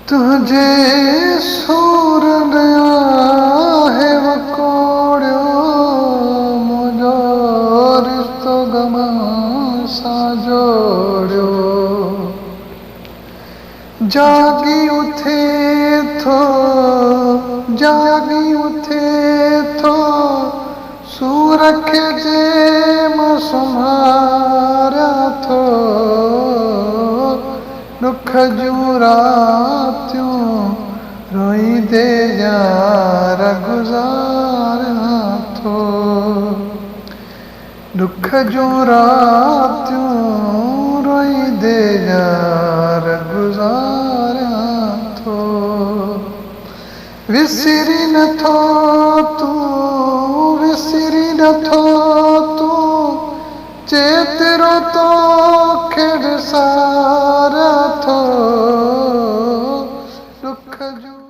तुझे सूरन आहे वकोड़ियो मुंहिंजो रिश्तो गमा सां जोड़ियो जागी उथे थो सूर खे जे मां संभारियां थो दुख जूं रातियूं रोईंदे यार गुज़ारियां थो दुख जूं रातियूं रोईंदे यार गुज़ारियां थो विसरी नथो तूं चेतिरो तोखे विसारियां थो दुख जूं